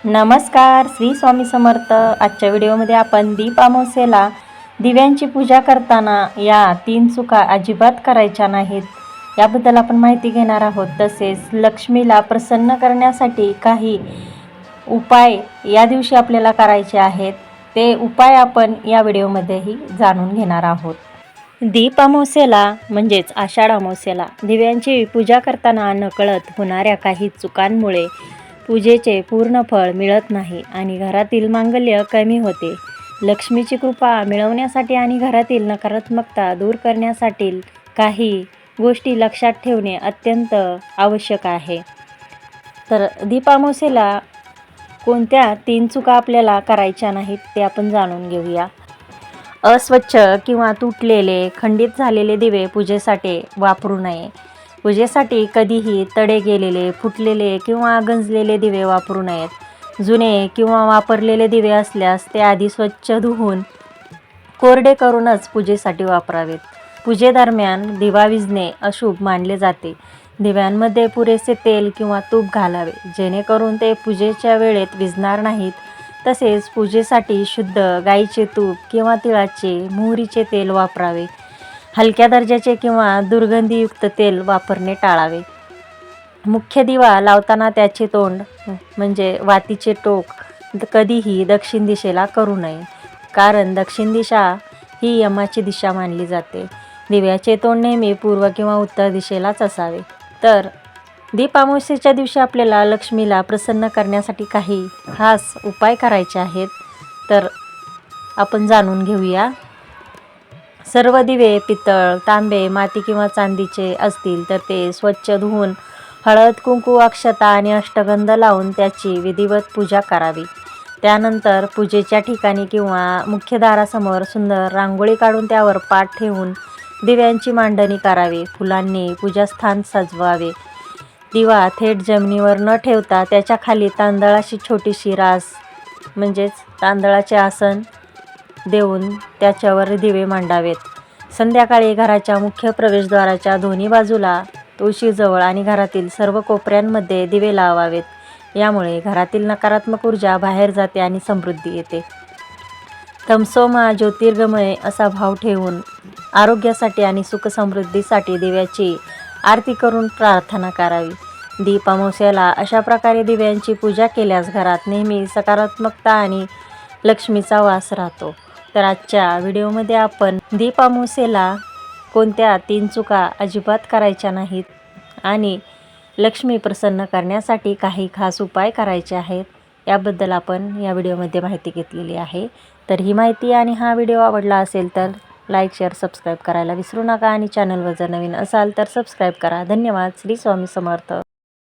नमस्कार, श्री स्वामी समर्थ. आजच्या व्हिडिओमध्ये आपण दीप अमावस्येला दिव्यांची पूजा करताना या 3 चुका अजिबात करायच्या नाहीत याबद्दल आपण माहिती घेणार आहोत. तसेच लक्ष्मीला प्रसन्न करण्यासाठी काही उपाय या दिवशी आपल्याला करायचे आहेत. ते उपाय आपण या व्हिडिओमध्येही जाणून घेणार आहोत. दीप अमावस्येला म्हणजेच आषाढ अमावस्येला दिव्यांची पूजा करताना नकळत होणाऱ्या काही चुकांमुळे पूजेचे पूर्ण फळ मिळत नाही आणि घरातील मांगल्य कमी होते. लक्ष्मीची कृपा मिळवण्यासाठी आणि घरातील नकारात्मकता दूर करण्यासाठी काही गोष्टी लक्षात ठेवणे अत्यंत आवश्यक आहे. तर दीप अमावस्येला कोणत्या 3 चुका आपल्याला करायच्या नाहीत ते आपण जाणून घेऊया. अस्वच्छ किंवा तुटलेले, खंडित झालेले दिवे पूजेसाठी वापरू नये. पूजेसाठी कधीही तडे गेलेले, फुटलेले किंवा गंजलेले दिवे वापरू नयेत. जुने किंवा वापरलेले दिवे असल्यास ते आधी स्वच्छ धुवून कोरडे करूनच पूजेसाठी वापरावेत. पूजेदरम्यान दिवा विझणे अशुभ मानले जाते. दिव्यांमध्ये पुरेसे तेल किंवा तूप घालावे जेणेकरून ते पूजेच्या वेळेत विझणार नाहीत. तसेच पूजेसाठी शुद्ध गाईचे तूप किंवा तिळाचे, मोहरीचे तेल वापरावे. हलक्या दर्जाचे किंवा दुर्गंधीयुक्त तेल वापरणे टाळावे. मुख्य दिवा लावताना त्याचे तोंड म्हणजे वातीचे टोक कधीही दक्षिण दिशेला करू नये, कारण दक्षिण दिशा ही यमाची दिशा मानली जाते. दिव्याचे तोंड नेहमी पूर्व किंवा उत्तर दिशेलाच असावे. तर दीप अमावस्येच्या दिवशी आपल्याला लक्ष्मीला प्रसन्न करण्यासाठी काही खास उपाय करायचे आहेत. तर आपण जाणून घेऊया. सर्व दिवे पितळ, तांबे, माती किंवा चांदीचे असतील तर ते स्वच्छ धुवून हळद, कुंकू, अक्षता आणि अष्टगंध लावून त्याची विधिवत पूजा करावी. त्यानंतर पूजेच्या ठिकाणी किंवा मुख्य दारासमोर सुंदर रांगोळी काढून त्यावर पाट ठेवून दिव्यांची मांडणी करावी. फुलांनी पूजास्थान सजवावे. दिवा थेट जमिनीवर न ठेवता त्याच्या खाली तांदळाची छोटीशी रास म्हणजेच तांदळाचे आसन देऊन त्याच्यावर दिवे मांडावेत. संध्याकाळी घराच्या मुख्य प्रवेशद्वाराच्या दोन्ही बाजूला, तुळशीजवळ आणि घरातील सर्व कोपऱ्यांमध्ये दिवे लावावेत. यामुळे घरातील नकारात्मक ऊर्जा बाहेर जाते आणि समृद्धी येते. तमसो मा ज्योतिर्गमय असा भाव ठेवून आरोग्यासाठी आणि सुखसमृद्धीसाठी दिव्याची आरती करून प्रार्थना करावी. दीप अमावस्येला अशा प्रकारे दिव्यांची पूजा केल्यास घरात नेहमी सकारात्मकता आणि लक्ष्मीचा वास राहतो. तर आजच्या व्हिडिओमध्ये आपण दीप अमावस्येला कोणत्या 3 चुका अजिबात करायच्या नाहीत आणि लक्ष्मी प्रसन्न करण्यासाठी काही खास उपाय करायचे आहेत याबद्दल आपण या व्हिडिओमध्ये माहिती घेतलेली आहे. तर ही माहिती आणि हा व्हिडिओ आवडला असेल तर लाईक, शेअर, सबस्क्राईब करायला विसरू नका आणि चॅनलवर जर नवीन असाल तर सबस्क्राईब करा. धन्यवाद. श्री स्वामी समर्थ.